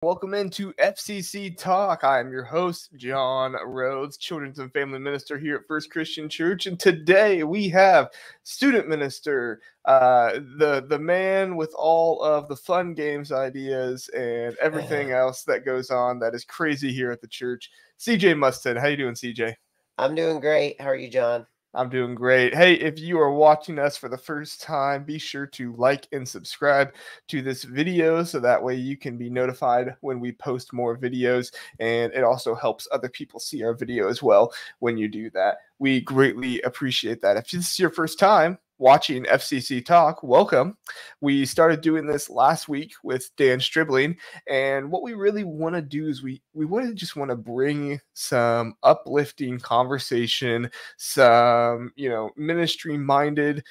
Welcome into FCC Talk. I am your host, John Rhodes, Children's and Family Minister here at First Christian Church. And today we have Student Minister, the man with all of the fun games ideas and everything else that goes on that is crazy here at the church, CJ Mustin. How you doing, CJ? I'm doing great. How are you, John? I'm doing great. Hey, if you are watching us for the first time, be sure to like and subscribe to this video so that way you can be notified when we post more videos, and it also helps other people see our video as well when you do that. We greatly appreciate that. If this is your first time watching FCC Talk, welcome. We started doing this last week with Dan Stribling, and what we really want to do is we just want to bring some uplifting conversation, some ministry minded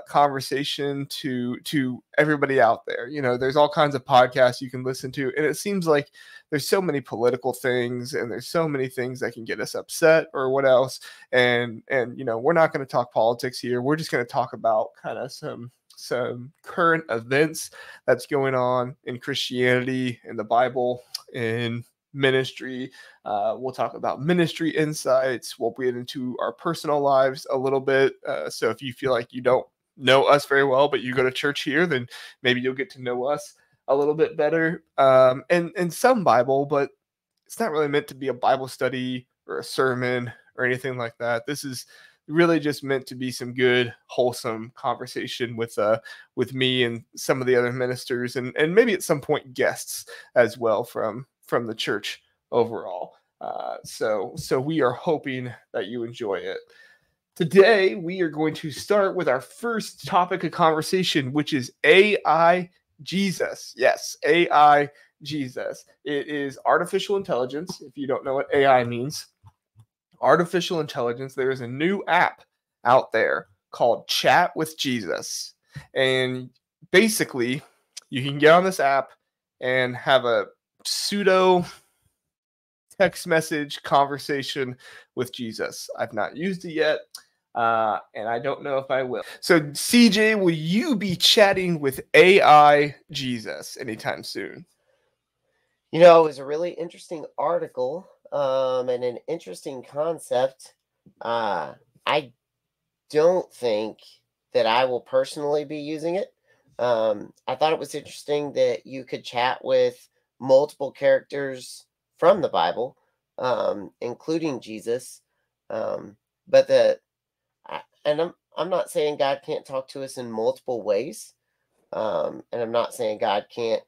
conversation to everybody out there. There's all kinds of podcasts you can listen to, and it seems like there's so many political things and there's so many things that can get us upset or what else, and we're not going to talk politics here. We're just going to talk about kind of some current events that's going on in Christianity, in the Bible, in ministry. We'll talk about ministry insights. We'll get into our personal lives a little bit. So if you feel like you don't know us very well, but you go to church here, then maybe you'll get to know us a little bit better. And some Bible, but it's not really meant to be a Bible study or a sermon or anything like that. This is really just meant to be some good, wholesome conversation with me and some of the other ministers, and maybe at some point guests as well from the church overall. So we are hoping that you enjoy it. Today, we are going to start with our first topic of conversation, which is AI Jesus. Yes, AI Jesus. It is artificial intelligence. If you don't know what AI means, artificial intelligence, there is a new app out there called Chat with Jesus. And basically, you can get on this app and have a pseudo text message conversation with Jesus. I've not used it yet, and I don't know if I will. So, CJ, will you be chatting with AI Jesus anytime soon? It was a really interesting article and an interesting concept. I don't think that I will personally be using it. I thought it was interesting that you could chat with multiple characters from the Bible, including Jesus. But I'm not saying God can't talk to us in multiple ways, and I'm not saying God can't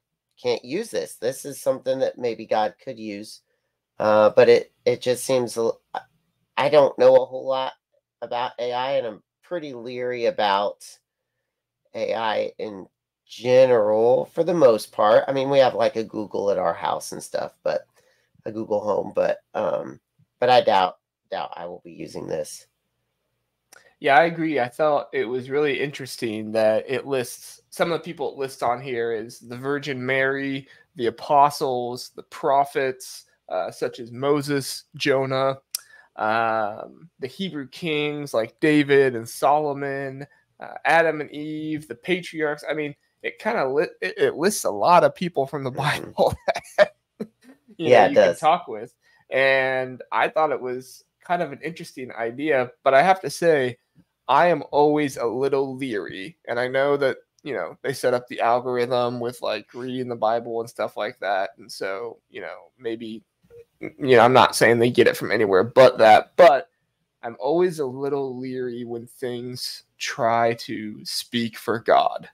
use this. This is something that maybe God could use, but it just seems I don't know a whole lot about AI, and I'm pretty leery about AI in general for the most part. I mean, we have like a Google at our house and stuff, but a Google Home, but I doubt I will be using this. Yeah, I agree. I thought it was really interesting that it lists some of the people it lists on here is the Virgin Mary, the apostles, the prophets, such as Moses, Jonah, the Hebrew kings like David and Solomon, Adam and Eve, the patriarchs. I mean, it kind of it lists a lot of people from the Bible that you can talk with. And I thought it was kind of an interesting idea, but I have to say, I am always a little leery. And I know that, they set up the algorithm with like reading the Bible and stuff like that. And so, maybe, I'm not saying they get it from anywhere but that, but I'm always a little leery when things try to speak for God,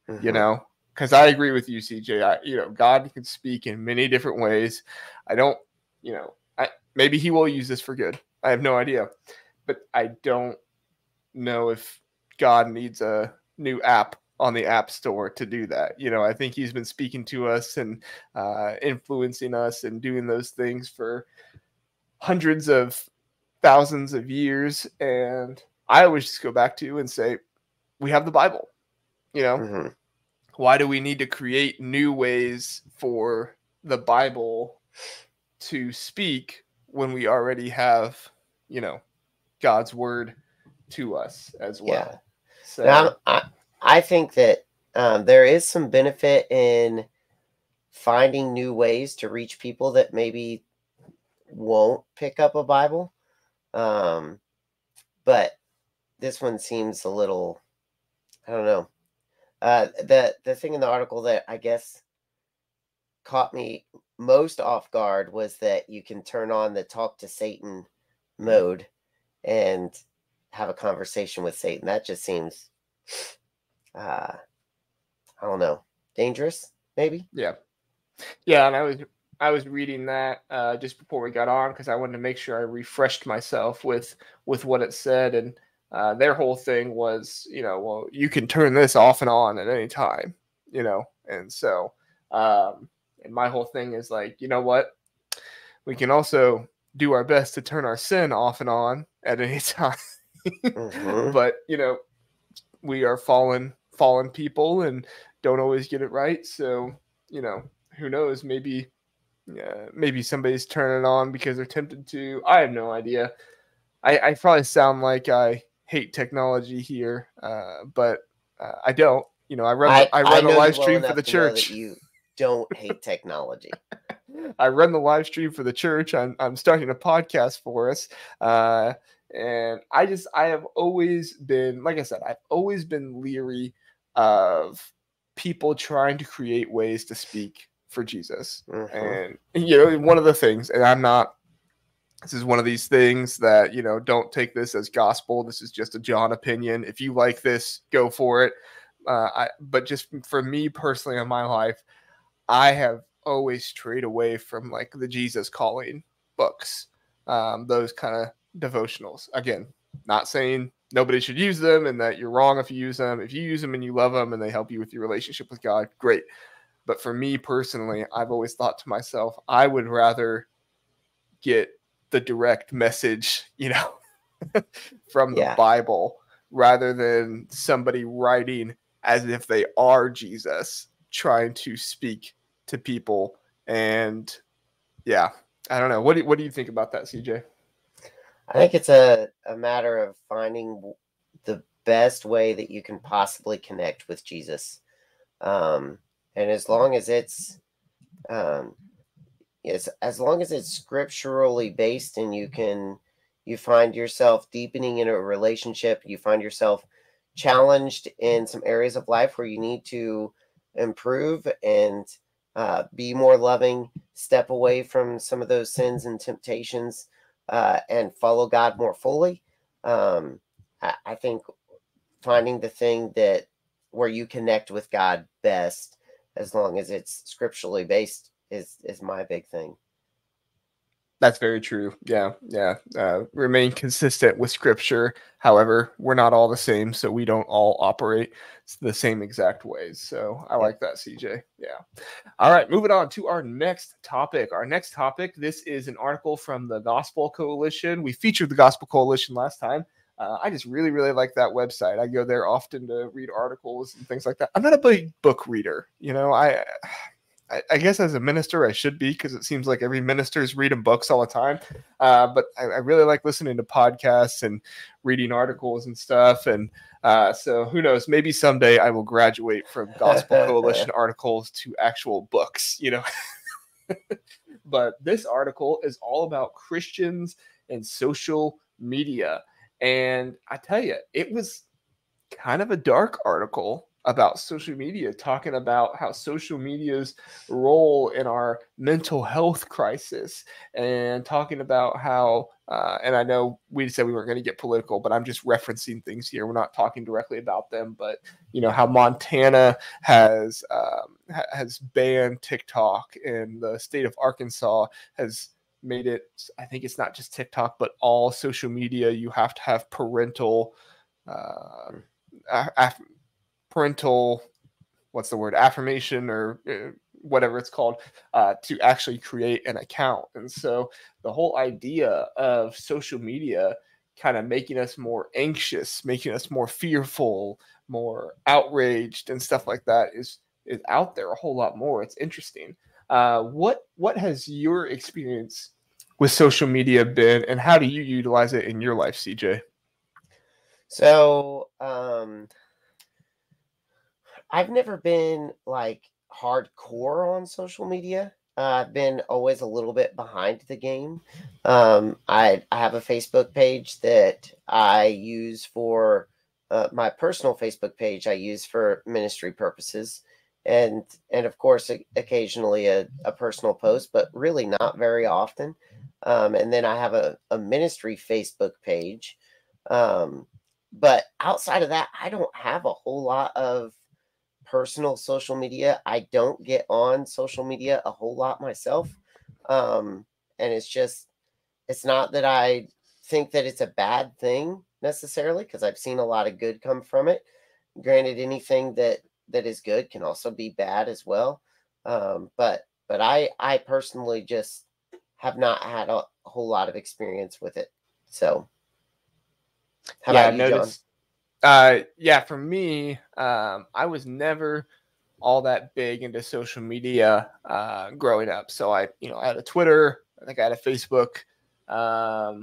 because I agree with you, CJ. God can speak in many different ways. I don't, maybe he will use this for good. I have no idea, but I don't know if God needs a new app on the App Store to do that. I think he's been speaking to us and influencing us and doing those things for hundreds of thousands of years. And I always just go back to and say, we have the Bible, Why do we need to create new ways for the Bible to speak when we already have, God's word to us as well? Yeah. So now, I think that there is some benefit in finding new ways to reach people that maybe won't pick up a Bible. But this one seems a little, I don't know. The thing in the article that I guess caught me most off guard was that you can turn on the talk to Satan mode and have a conversation with Satan. That just seems, I don't know, dangerous, maybe? Yeah. Yeah, and I was reading that just before we got on because I wanted to make sure I refreshed myself with what it said, and their whole thing was, well, you can turn this off and on at any time, and so, and my whole thing is like, you know what, we can also do our best to turn our sin off and on at any time, but we are fallen people and don't always get it right, so who knows, maybe somebody's turning it on because they're tempted to. I have no idea. I probably sound like I hate technology here, but I don't. I run the know live you well stream for enough the to know that church. you don't hate technology. I run the live stream for the church. I'm starting a podcast for us, and I have always been, like I said, I've always been leery of people trying to create ways to speak for Jesus. And one of the things, and this is one of these things that, don't take this as gospel. This is just a John opinion. If you like this, go for it. But just for me personally in my life, I have always strayed away from like the Jesus calling books, those kind of devotionals. Again, not saying nobody should use them and that you're wrong if you use them. If you use them and you love them and they help you with your relationship with God, great. But for me personally, I've always thought to myself, I would rather get the direct message, from the Bible rather than somebody writing as if they are Jesus trying to speak to people. And I don't know. What do you think about that, CJ? I think it's a matter of finding the best way that you can possibly connect with Jesus. And as long as it's as long as it's scripturally based and you find yourself deepening in a relationship, you find yourself challenged in some areas of life where you need to improve and be more loving, step away from some of those sins and temptations, and follow God more fully. I think finding the thing that where you connect with God best, as long as it's scripturally based, is my big thing. That's very true. Yeah. Remain consistent with scripture. However, we're not all the same, so we don't all operate the same exact ways. So I like that, CJ. Yeah. All right, moving on to our next topic. This is an article from the Gospel Coalition. We featured the Gospel Coalition last time. I just really, really like that website. I go there often to read articles and things like that. I'm not a big book reader. I guess as a minister, I should be, because it seems like every minister is reading books all the time. But I really like listening to podcasts and reading articles and stuff. And so who knows, maybe someday I will graduate from Gospel Coalition articles to actual books, But this article is all about Christians and social media. And I tell you, it was kind of a dark article about social media, talking about how social media's role in our mental health crisis, and talking about how, and I know we said we weren't going to get political, but I'm just referencing things here. We're not talking directly about them, but how Montana has banned TikTok, and the state of Arkansas has made it, I think it's not just TikTok, but all social media, you have to have parental affirmation, or whatever it's called, to actually create an account. And so the whole idea of social media kind of making us more anxious, making us more fearful, more outraged, and stuff like that is out there a whole lot more. It's interesting. What has your experience with social media been, and how do you utilize it in your life, CJ? So, I've never been like hardcore on social media. I've been always a little bit behind the game. I have a Facebook page that I use for my personal Facebook page. I use for ministry purposes, and of course, occasionally a personal post, but really not very often. And then I have a ministry Facebook page. But outside of that, I don't have a whole lot of personal social media. I don't get on social media a whole lot myself. And it's not that I think that it's a bad thing necessarily, because I've seen a lot of good come from it. Granted, anything that is good can also be bad as well. But I personally just have not had a whole lot of experience with it. So how Yeah, about I've you, John? noticed. Yeah, for me, I was never all that big into social media growing up. So I had a Twitter. I think I had a Facebook. I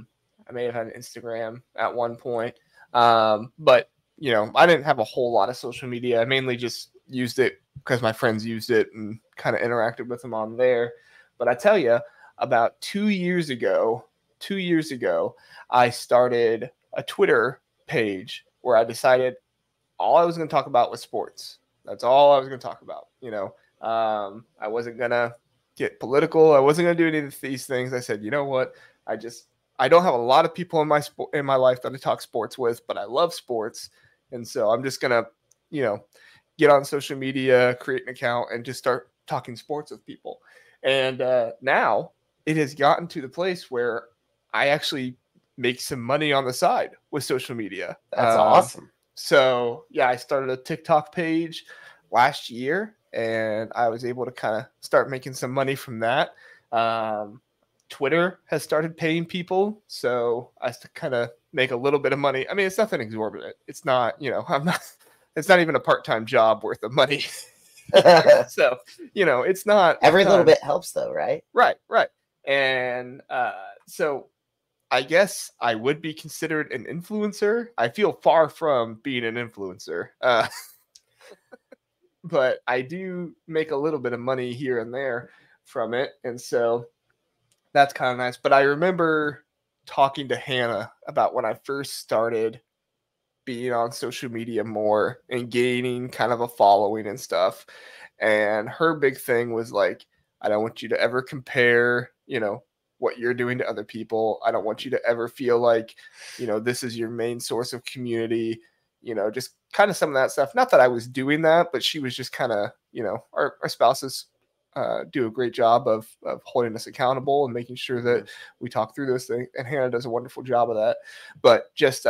may have had an Instagram at one point. But I didn't have a whole lot of social media. I mainly just used it because my friends used it and kind of interacted with them on there. But I tell you, about 2 years ago, I started a Twitter page where I decided all I was going to talk about was sports. That's all I was going to talk about. I wasn't going to get political. I wasn't going to do any of these things. I said, you know what? I don't have a lot of people in my life that I talk sports with, but I love sports. And so I'm just going to, get on social media, create an account, and just start talking sports with people. And now it has gotten to the place where I actually make some money on the side with social media. That's awesome. So yeah, I started a TikTok page last year, and I was able to kind of start making some money from that. Twitter has started paying people, so I kind of make a little bit of money. I mean, it's nothing exorbitant. It's not, I'm not. It's not even a part-time job worth of money. So, it's not. Every little bit helps, though, right? Right. And so I guess I would be considered an influencer. I feel far from being an influencer. But I do make a little bit of money here and there from it. And so that's kind of nice. But I remember talking to Hannah about when I first started being on social media more and gaining kind of a following and stuff. And her big thing was like, I don't want you to ever compare, what you're doing to other people. I don't want you to ever feel like, this is your main source of community, just kind of some of that stuff. Not that I was doing that, but she was just kind of, our spouses do a great job of holding us accountable and making sure that we talk through those things. And Hannah does a wonderful job of that. But just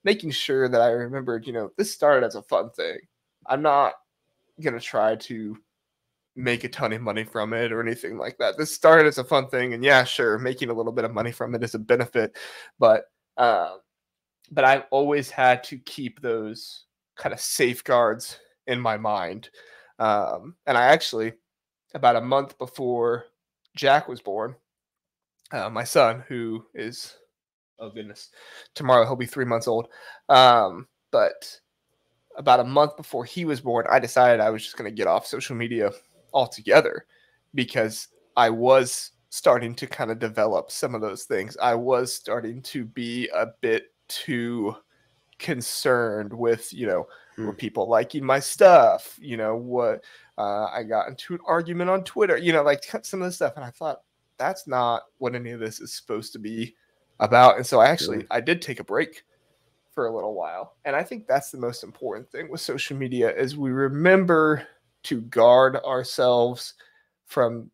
making sure that I remembered, this started as a fun thing. I'm not going to try to make a ton of money from it or anything like that. This started as a fun thing. And yeah, sure, making a little bit of money from it is a benefit. But I've always had to keep those kind of safeguards in my mind. And I actually, about a month before Jack was born, my son, who is, oh goodness, tomorrow he'll be 3 months old. But about a month before he was born, I decided I was just going to get off social media altogether because I was starting to kind of develop some of those things. I was starting to be a bit too concerned with, were people liking my stuff? What I got into an argument on Twitter, like some of this stuff. And I thought, that's not what any of this is supposed to be about. And so I did take a break for a little while. And I think that's the most important thing with social media is we remember to guard ourselves from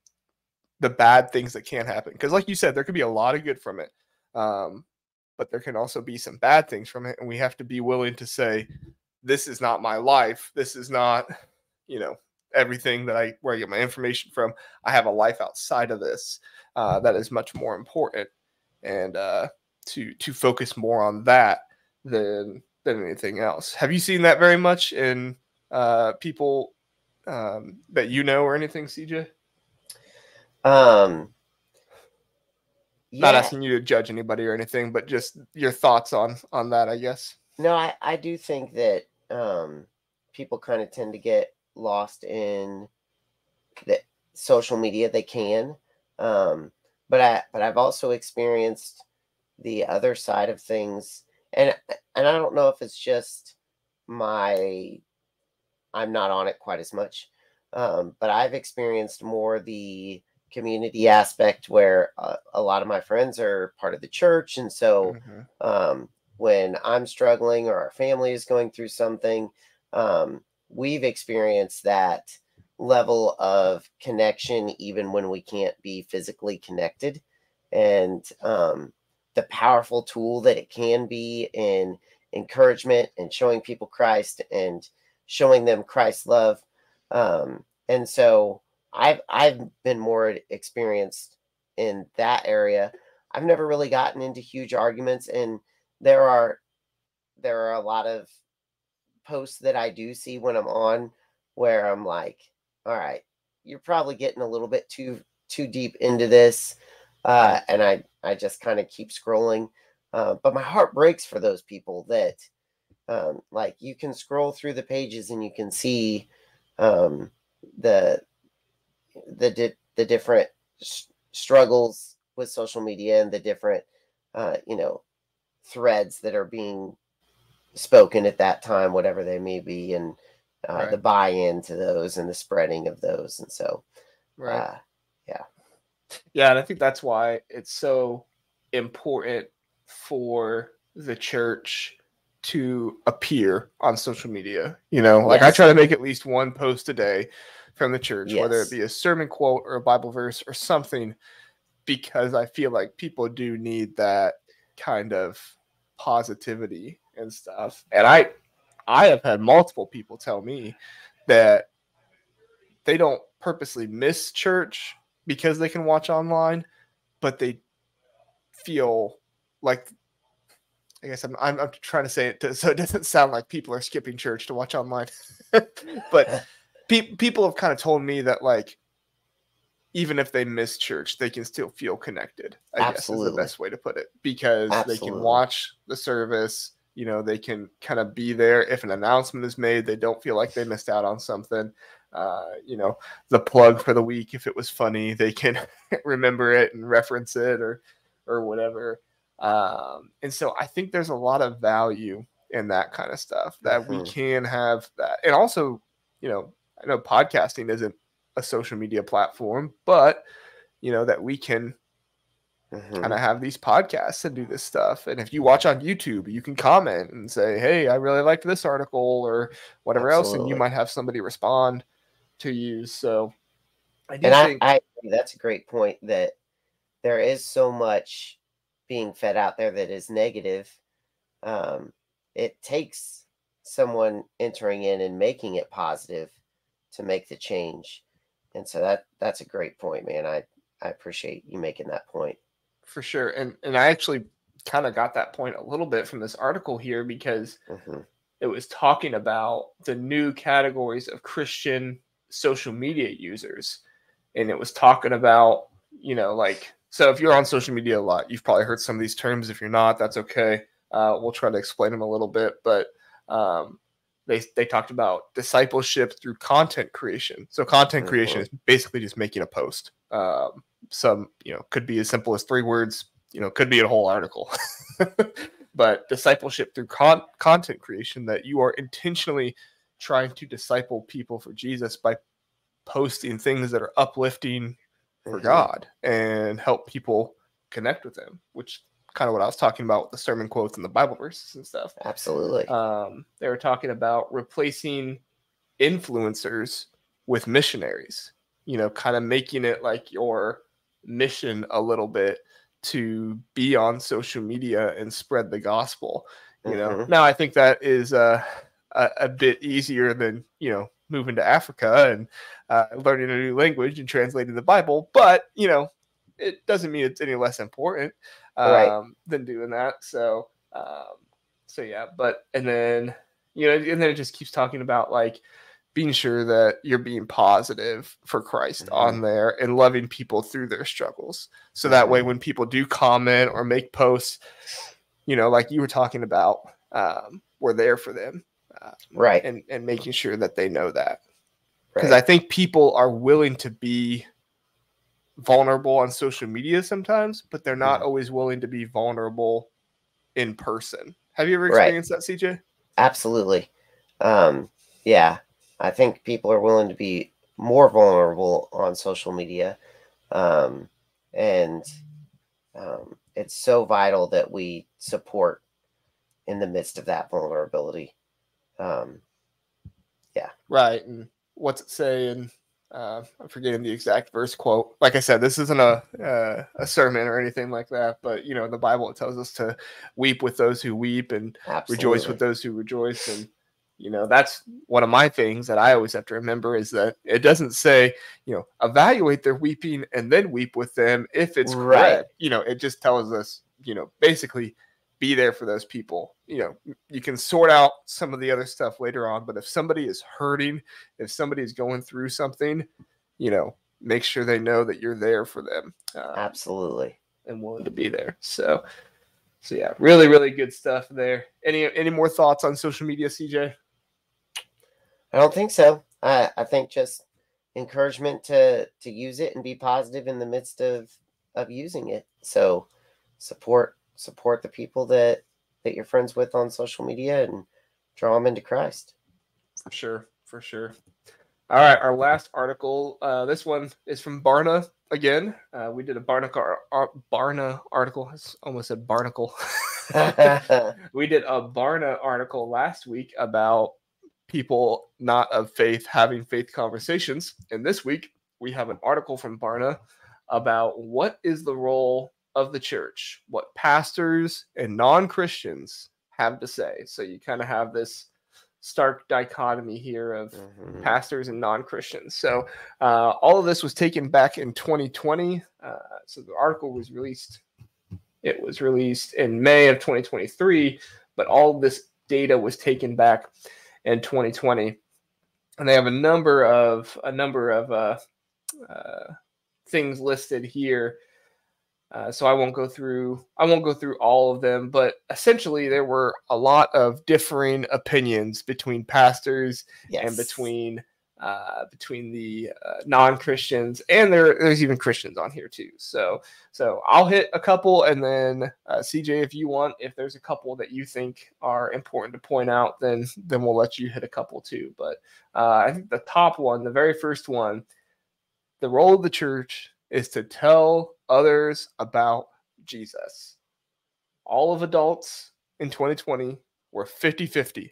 the bad things that can happen. Because like you said, there could be a lot of good from it. But there can also be some bad things from it. And we have to be willing to say, this is not my life. This is not, everything where I get my information from. I have a life outside of this that is much more important. And to focus more on that than anything else. Have you seen that very much in people that or anything, CJ? Yeah. Not asking you to judge anybody or anything, but just your thoughts on that, I guess. No, I do think that people kind of tend to get lost in that social media, they can. But I've also experienced the other side of things, and I don't know if it's just I'm not on it quite as much, but I've experienced more the community aspect where a lot of my friends are part of the church, and so when I'm struggling or our family is going through something, we've experienced that level of connection even when we can't be physically connected, and the powerful tool that it can be in encouragement and showing people Christ and showing them Christ's love. And so I've been more experienced in that area. I've never really gotten into huge arguments, and there are a lot of posts that I do see when I'm on where I'm like, all right, you're probably getting a little bit too deep into this. And I just kind of keep scrolling. But my heart breaks for those people that like you can scroll through the pages and you can see the the different struggles with social media and the different threads that are being spoken at that time, whatever they may be, and the buy-in to those and the spreading of those. And so yeah, and I think that's why it's so important for the church to appear on social media. Like I try to make at least one post a day from the church, whether it be a sermon quote or a Bible verse or something, because I feel like people do need that kind of positivity and stuff. And I have had multiple people tell me that they don't purposely miss church because they can watch online, but they feel like, I guess I'm trying to say it so it doesn't sound like people are skipping church to watch online. But people have kind of told me that, like, even if they miss church, they can still feel connected, I guess is the best way to put it, because they can watch the service, they can kind of be there. If an announcement is made, they don't feel like they missed out on something. The plug for the week, if it was funny, they can remember it and reference it or whatever. And so I think there's a lot of value in that kind of stuff, that we can have that. And also, I know podcasting isn't a social media platform, but that we can kind of have these podcasts and do this stuff. And if you watch on YouTube, you can comment and say, hey, I really liked this article or whatever else, and you might have somebody respond to you. So I agree. That's a great point, that there is so much being fed out there that is negative. It takes someone entering in and making it positive to make the change. And so that's a great point, man. I appreciate you making that point. For sure. And I actually kind of got that point a little bit from this article here, because it was talking about the new categories of Christian social media users. And it was talking about, like, so if you're on social media a lot, you've probably heard some of these terms. If you're not, that's okay. We'll try to explain them a little bit. But they talked about discipleship through content creation. So content creation is basically just making a post. Some, could be as simple as 3 words, could be a whole article. But discipleship through content creation, that you are intentionally trying to disciple people for Jesus by posting things that are uplifting for God and help people connect with him, which kind of what I was talking about with the sermon quotes and the Bible verses and stuff. Absolutely. They were talking about replacing influencers with missionaries, kind of making it like your mission a little bit to be on social media and spread the gospel. Now I think that is a bit easier than, moving to Africa and learning a new language and translating the Bible, but it doesn't mean it's any less important than doing that. So yeah, but and then it just keeps talking about, like, being sure that you're being positive for Christ on there and loving people through their struggles. So that way, when people do comment or make posts, like you were talking about, we're there for them. And making sure that they know that. Because I think people are willing to be vulnerable on social media sometimes, but they're not always willing to be vulnerable in person. Have you ever experienced that, CJ? Absolutely. Yeah, I think people are willing to be more vulnerable on social media. And it's so vital that we support in the midst of that vulnerability. Yeah. Right. And what's it say? And I'm forgetting the exact verse quote. Like I said, this isn't a sermon or anything like that, but you know, in the Bible, it tells us to weep with those who weep and rejoice with those who rejoice. And you know, that's one of my things that I always have to remember is that it doesn't say, you know, evaluate their weeping and then weep with them if it's correct. You know, it just tells us, you know, basically be there for those people. You know, you can sort out some of the other stuff later on, but if somebody is hurting, if somebody is going through something, you know, make sure they know that you're there for them. Absolutely. And willing to be there. So yeah, really, really good stuff there. Any more thoughts on social media, CJ? I don't think so. I think just encouragement to use it and be positive in the midst of using it. So support the people that you're friends with on social media and draw them into Christ. For sure. All right, our last article. This one is from Barna again. We did a Barna article. I almost said Barnacle. We did a Barna article last week about people not of faith having faith conversations. And this week, we have an article from Barna about what is the role of the church, what pastors and non-Christians have to say. So you kind of have this stark dichotomy here of pastors and non-Christians. So all of this was taken back in 2020. So the article was released. It was released in May of 2023, but all of this data was taken back in 2020, and they have a number of things listed here. So I won't go through all of them, but essentially there were a lot of differing opinions between pastors and between the non-Christians, and there's even Christians on here too. So I'll hit a couple, and then CJ, if there's a couple that you think are important to point out, then we'll let you hit a couple too. But I think the top one, the very first one, the role of the church is to tell others about Jesus. All of adults in 2020 were 50-50.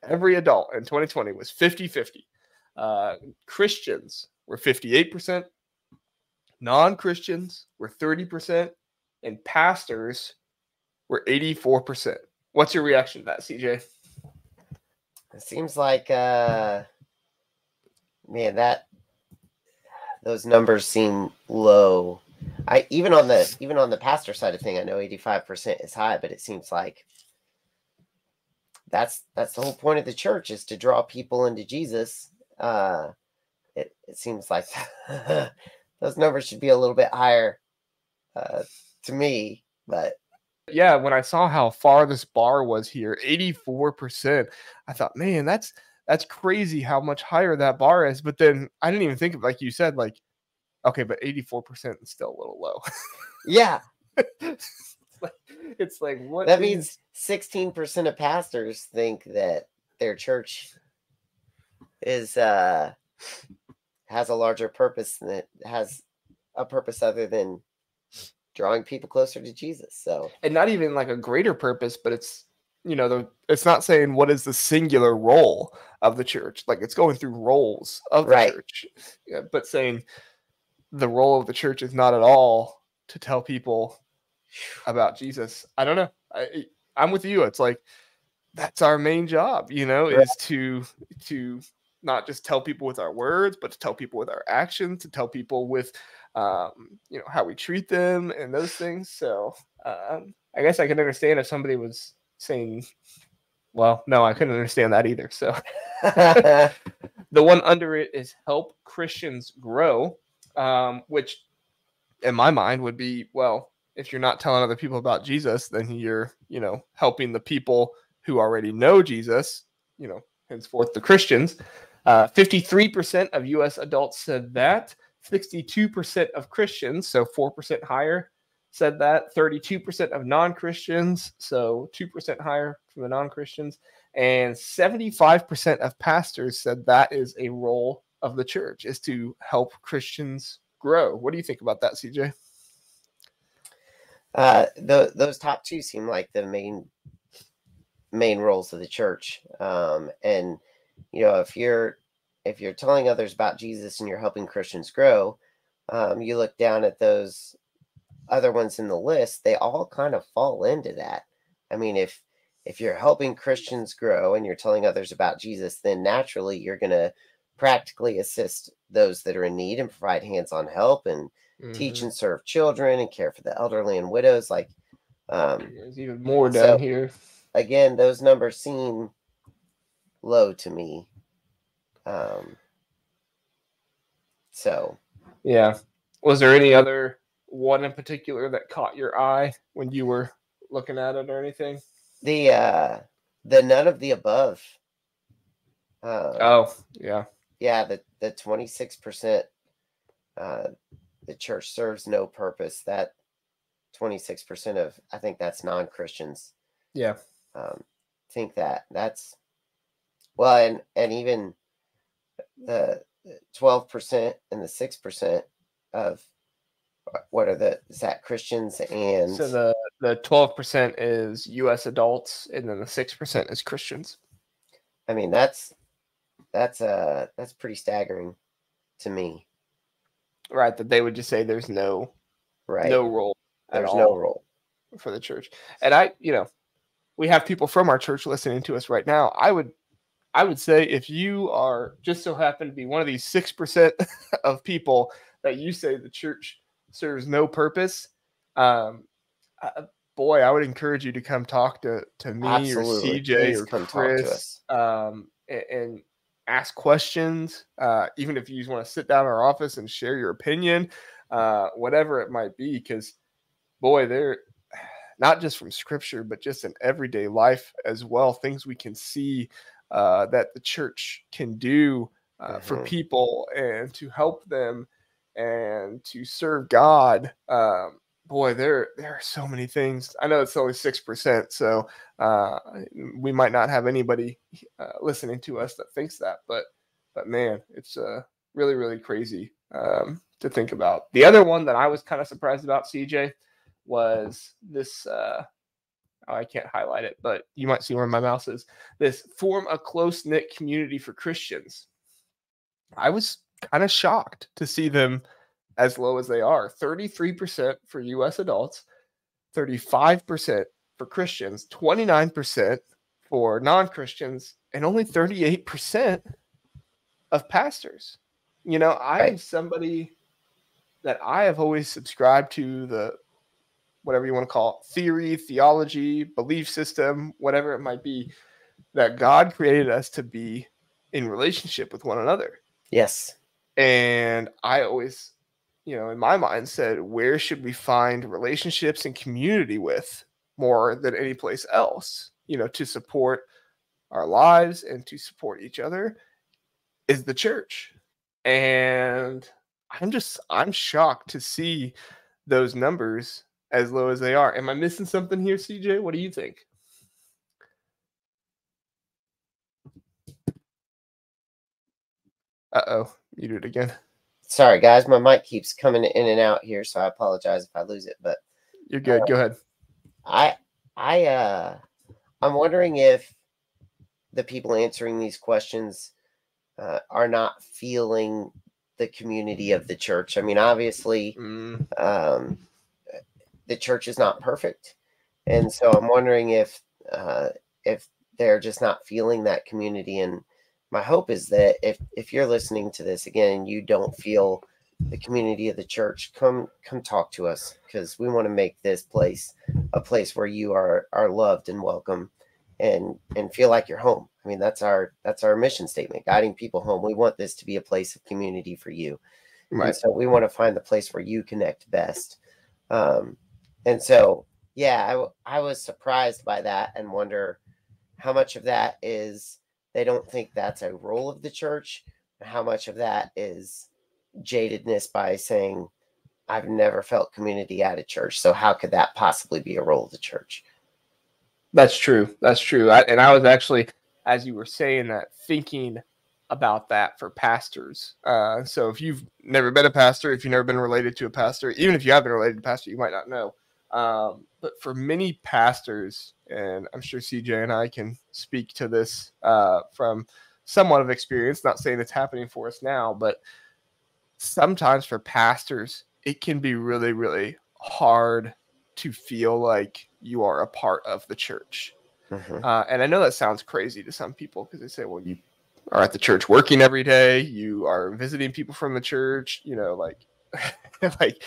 Every adult in 2020 was 50-50. Christians were 58%, non-Christians were 30%, and pastors were 84%. What's your reaction to that, CJ? It seems like, those numbers seem low. Even on the pastor side of thing, I know 85% is high, but it seems like that's the whole point of the church, is to draw people into Jesus. It seems like those numbers should be a little bit higher to me, but yeah, when I saw how far this bar was here, 84%, I thought, man, that's crazy how much higher that bar is. But then I didn't even think of, like you said, like, okay, but 84% is still a little low. Yeah. It's like what that means 16% of pastors think that their church is has a larger purpose, and it has a purpose other than drawing people closer to Jesus. So, and not even like a greater purpose, but it's, you know, it's not saying what is the singular role of the church. Like, it's going through roles of the church, but saying the role of the church is not at all to tell people about Jesus. I don't know. I'm with you. It's like, that's our main job, you know, is to not just tell people with our words, but to tell people with our actions, to tell people with, you know, how we treat them and those things. So I guess I could understand if somebody was saying, well, no, I couldn't understand that either. So the one under it is help Christians grow, which in my mind would be, well, if you're not telling other people about Jesus, then you're, you know, helping the people who already know Jesus, you know, henceforth the Christians, 53% of U.S. adults said that. 62% of Christians, so 4% higher, said that. 32% of non-Christians, so 2% higher from the non-Christians. And 75% of pastors said that is a role of the church, is to help Christians grow. What do you think about that, CJ? Those top two seem like the main roles of the church. And if you're telling others about Jesus and you're helping Christians grow, you look down at those other ones in the list, they all kind of fall into that. I mean, if you're helping Christians grow and you're telling others about Jesus, then naturally you're going to practically assist those that are in need and provide hands-on help and teach and serve children and care for the elderly and widows. Like, there's even more down here. Again, those numbers seem low to me. So, yeah. Was there any other one in particular that caught your eye when you were looking at it or anything? The none of the above. Oh, yeah. Yeah, the 26%, the church serves no purpose. That 26% of, I think that's non-Christians. Yeah. Think that's, well, and even the 12% and the 6% of what are is that Christians? And so the 12% is U.S. adults, and then the 6% is Christians. I mean, that's pretty staggering to me. Right, that they would just say there's no role. There's no role for the church. And we have people from our church listening to us right now. I would say if you are just so happen to be one of these 6% of people that you say the church serves no purpose, boy, I would encourage you to come talk to me. Absolutely. Or CJ. Please or come Chris, talk to us. and ask questions. Even if you just want to sit down in our office and share your opinion, whatever it might be, because boy, they're not just from scripture, but just in everyday life as well, things we can see that the church can do for people and to help them and to serve God. Boy, there are so many things. I know it's only 6%, so we might not have anybody listening to us that thinks that, but man, it's really, really crazy to think about. The other one that I was kind of surprised about, CJ, was this. I can't highlight it, but you might see where my mouse is. This form a close-knit community for Christians. I was kind of shocked to see them as low as they are. 33% for U.S. adults, 35% for Christians, 29% for non-Christians, and only 38% of pastors. I'm somebody that I have always subscribed to the whatever you want to call it, theory, theology, belief system, whatever it might be, that God created us to be in relationship with one another. Yes. And I always, in my mind said, where should we find relationships and community with more than any place else, to support our lives and to support each other is the church. And I'm shocked to see those numbers as low as they are. Am I missing something here, CJ? What do you think? Uh-oh, muted again. Sorry, guys. My mic keeps coming in and out here, so I apologize if I lose it. But you're good. Go ahead. I'm wondering if the people answering these questions are not feeling the community of the church. I mean, obviously, the church is not perfect, and so I'm wondering if they're just not feeling that community. And my hope is that if you're listening to this again and you don't feel the community of the church, come talk to us, because we want to make this place a place where you are loved and welcome and feel like you're home. I mean, that's our mission statement, guiding people home. We want this to be a place of community for you. Right. And so we want to find the place where you connect best. And so, yeah, I was surprised by that and wonder how much of that is they don't think that's a role of the church. How much of that is jadedness by saying, I've never felt community at a church, so how could that possibly be a role of the church? That's true. That's true. And I was actually, as you were saying that, thinking about that for pastors. So if you've never been a pastor, if you've never been related to a pastor, even if you have been related to a pastor, you might not know. But for many pastors, and I'm sure CJ and I can speak to this from somewhat of experience, not saying it's happening for us now, but sometimes for pastors, it can be really, really hard to feel like you are a part of the church. And I know that sounds crazy to some people because they say, well, you are at the church working every day. You are visiting people from the church, like, like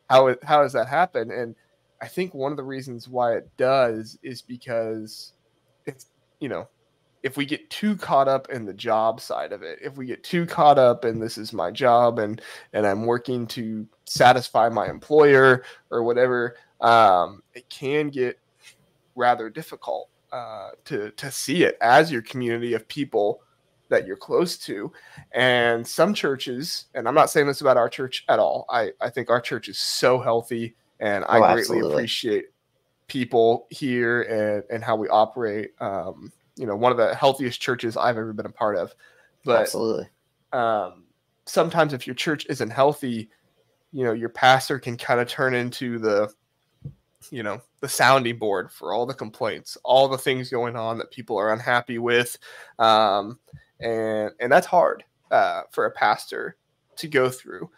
how does that happen? And I think one of the reasons why it does is because it's, if we get too caught up in the job side of it, if we get too caught up in this is my job and I'm working to satisfy my employer or whatever, it can get rather difficult to see it as your community of people that you're close to. And some churches, and I'm not saying this about our church at all, I think our church is so healthy, and I greatly appreciate people here and how we operate. One of the healthiest churches I've ever been a part of. But absolutely. Sometimes if your church isn't healthy, your pastor can kind of turn into the sounding board for all the complaints, all the things going on that people are unhappy with. And that's hard for a pastor to go through.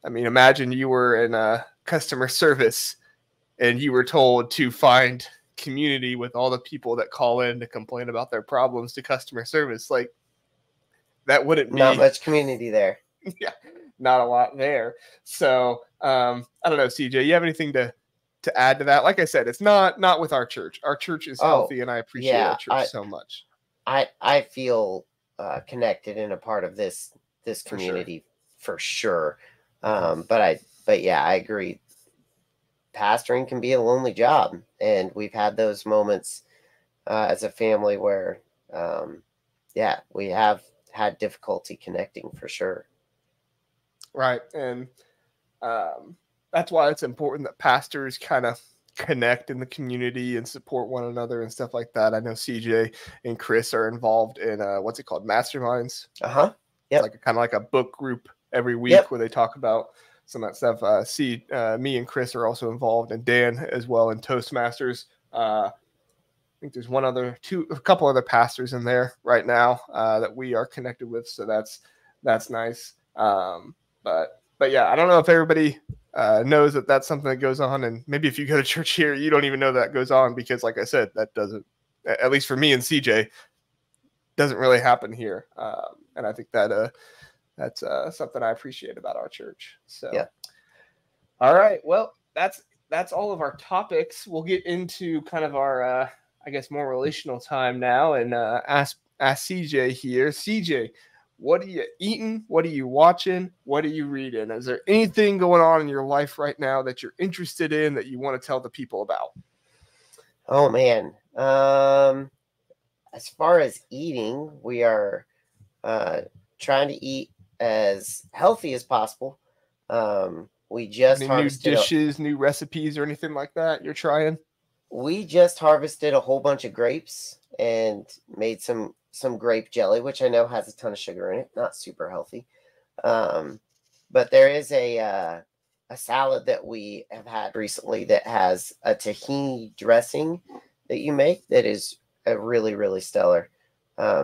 Imagine you were in customer service and you were told to find community with all the people that call in to complain about their problems to customer service. Like, that wouldn't be not much community there. Yeah, not a lot there. So I don't know, CJ, you have anything to add to that? Like I said, it's not with our church. Our church is healthy, and I appreciate our church so much. I feel connected and a part of this community for sure. But I agree. Pastoring can be a lonely job, and we've had those moments as a family where we have had difficulty connecting for sure. Right. And that's why it's important that pastors kind of connect in the community and support one another and stuff like that. I know CJ and Chris are involved in what's it called? Masterminds. Yep. It's like kind of like a book group every week where they talk about some of that stuff. Me and Chris are also involved, and Dan as well in Toastmasters. I think there's a couple other pastors in there right now that we are connected with. So that's nice. But yeah, I don't know if everybody knows that that's something that goes on. And maybe if you go to church here, you don't even know that goes on because, like I said, that doesn't, at least for me and CJ, doesn't really happen here. And I think that's something I appreciate about our church. So, All right. Well, that's all of our topics. We'll get into kind of our, I guess, more relational time now and ask CJ here. CJ, what are you eating? What are you watching? What are you reading? Is there anything going on in your life right now that you're interested in that you want to tell the people about? Oh, man. As far as eating, we are trying to eat as healthy as possible. We just harvested new dishes, new recipes, or anything like that you're trying? We just harvested a whole bunch of grapes and made some grape jelly, which I know has a ton of sugar in it. Not super healthy. But there is a salad that we have had recently that has a tahini dressing that you make that is really, really stellar.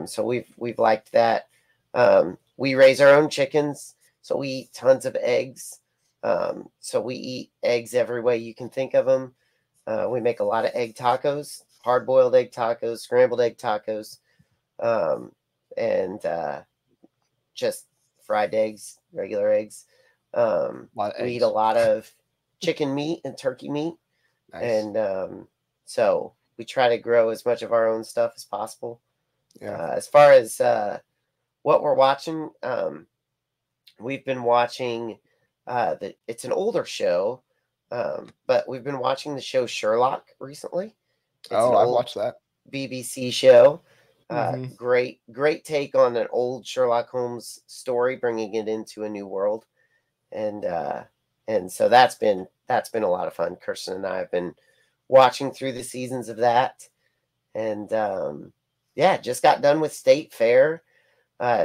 So we've liked that. We raise our own chickens, so we eat tons of eggs. So we eat eggs every way you can think of them. We make a lot of egg tacos, hard-boiled egg tacos, scrambled egg tacos, and just fried eggs, regular eggs. We eat a lot of chicken meat and turkey meat. Nice. And so we try to grow as much of our own stuff as possible. Yeah. As far as what we're watching, we've been watching it's an older show, but we've been watching the show Sherlock recently. I've watched that. BBC show. Great take on an old Sherlock Holmes story, bringing it into a new world. And so that's been a lot of fun. Kirsten and I have been watching through the seasons of that. And just got done with State Fair,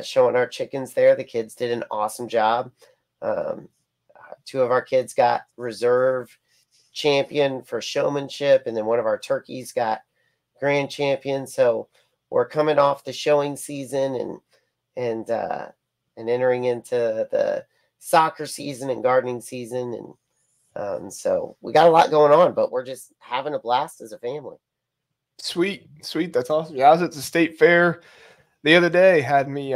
showing our chickens there. The kids did an awesome job. 2 of our kids got reserve champion for showmanship, and then one of our turkeys got grand champion. So we're coming off the showing season and entering into the soccer season and gardening season. And so we got a lot going on, but we're just having a blast as a family. Sweet. That's awesome. Yeah, I was at the state fair the other day. Had me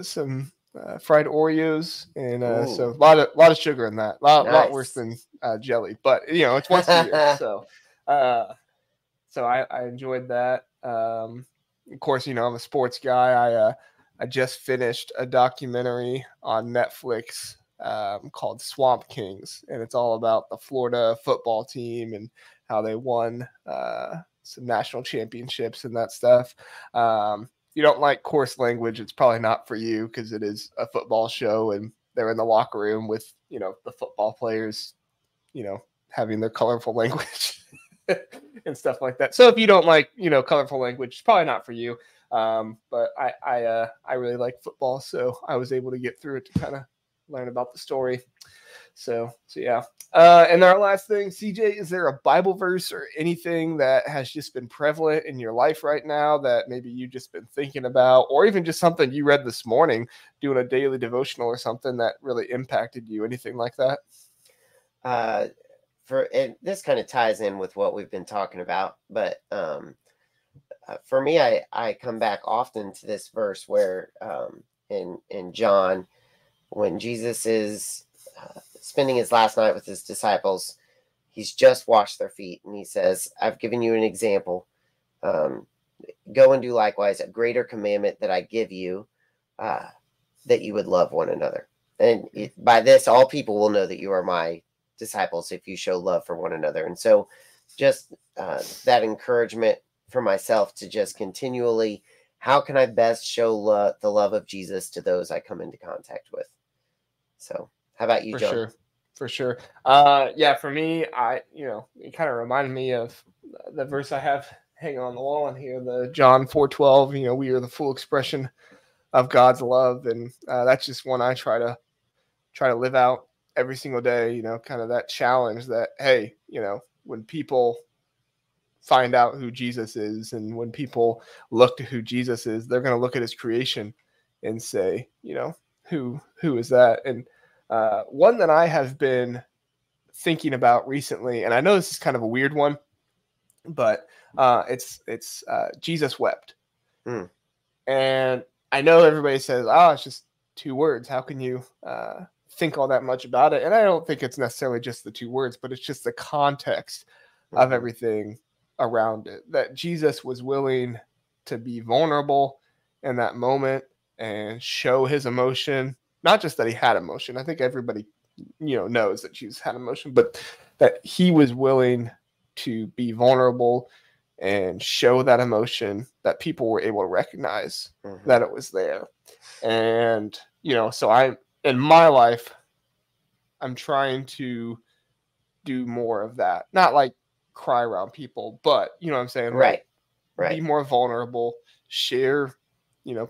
some fried Oreos, and so a lot of sugar in that. Lot worse than jelly, but it's once a year. So I enjoyed that. Of course, I'm a sports guy. I just finished a documentary on Netflix called Swamp Kings, and it's all about the Florida football team and how they won some national championships and that stuff. You don't like coarse language, it's probably not for you, because it is a football show and they're in the locker room with the football players having their colorful language and stuff like that. So if you don't like colorful language, it's probably not for you. But I really like football, so I was able to get through it to kind of learn about the story. So yeah. And our last thing, CJ, is there a Bible verse or anything that has just been prevalent in your life right now that maybe you've just been thinking about, or even just something you read this morning doing a daily devotional or something that really impacted you? Anything like that? This kind of ties in with what we've been talking about, but for me, I come back often to this verse where in John, when Jesus is spending his last night with his disciples, he's just washed their feet, and he says, "I've given you an example. Go and do likewise. A greater commandment that I give you, that you would love one another. And by this, all people will know that you are my disciples if you show love for one another." And so just that encouragement for myself to just continually, how can I best show the love of Jesus to those I come into contact with? So how about you, John? For sure. Yeah, for me, it kind of reminded me of the verse I have hanging on the wall in here, the John 4:12, we are the full expression of God's love. And that's just one I try to live out every single day, kind of that challenge that, hey, when people find out who Jesus is, and when people look to who Jesus is, they're going to look at his creation and say, who is that? And one that I have been thinking about recently, and I know this is kind of a weird one, but it's Jesus wept. And I know everybody says, it's just 2 words. How can you think all that much about it? And I don't think it's necessarily just the 2 words, but it's just the context of everything around it, that Jesus was willing to be vulnerable in that moment and show his emotion. Not just that he had emotion. I think everybody, knows that Jesus had emotion, but that he was willing to be vulnerable and show that emotion, that people were able to recognize that it was there. And, so in my life, I'm trying to do more of that. Not like cry around people, but you know what I'm saying? Right. Be more vulnerable, share,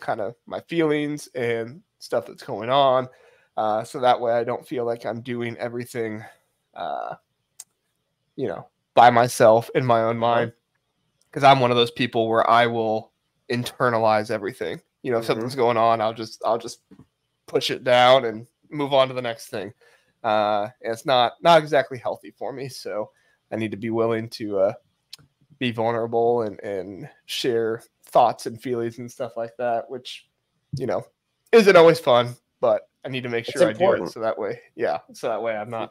kind of my feelings and stuff that's going on. So that way I don't feel like I'm doing everything, by myself in my own mind. Because I'm one of those people where I will internalize everything. If something's going on, I'll just push it down and move on to the next thing. And it's not exactly healthy for me. So I need to be willing to be vulnerable and share thoughts and feelings and stuff like that, which, isn't always fun, but I need to make sure I do it. So that way I'm not,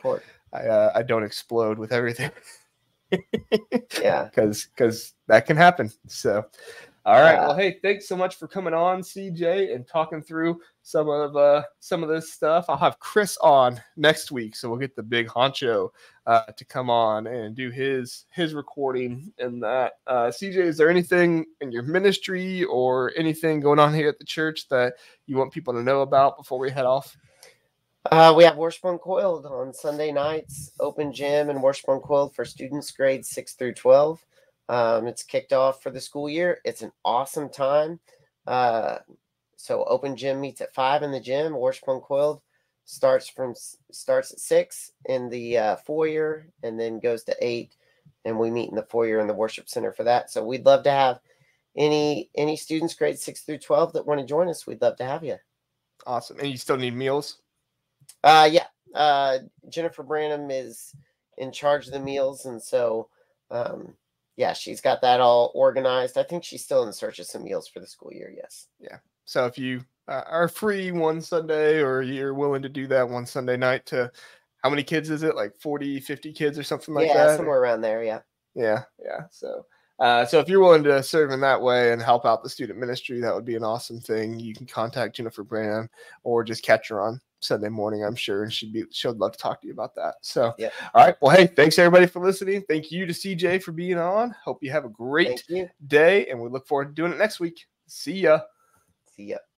I don't explode with everything. Yeah. Because that can happen. So, All right. Well, hey, thanks so much for coming on, CJ, and talking through some of this stuff. I'll have Chris on next week, so we'll get the big honcho to come on and do his recording and that. CJ, is there anything in your ministry or anything going on here at the church that you want people to know about before we head off? We have Worship Uncoiled on Sunday nights, open gym and Worship Uncoiled for students grades 6 through 12. It's kicked off for the school year. It's an awesome time. So open gym meets at 5 in the gym. Worship Uncoiled starts at 6 in the foyer and then goes to 8, and we meet in the foyer in the worship center for that. So we'd love to have any students grades 6 through 12 that want to join us. We'd love to have you. Awesome. And you still need meals? Yeah. Jennifer Branham is in charge of the meals, and so yeah, she's got that all organized. I think she's still in search of some meals for the school year. Yes. Yeah. So if you are free one Sunday, or you're willing to do that one Sunday night, to how many kids is it? Like 40, 50 kids or something like that? Yeah, somewhere around there. Yeah. Yeah. So if you're willing to serve in that way and help out the student ministry, that would be an awesome thing. You can contact Jennifer Branham or just catch her on Sunday morning, I'm sure, and she'll love to talk to you about that. So, yeah. All right. Well, hey, thanks everybody for listening. Thank you to CJ for being on. Hope you have a great day, and we look forward to doing it next week. See ya. See ya.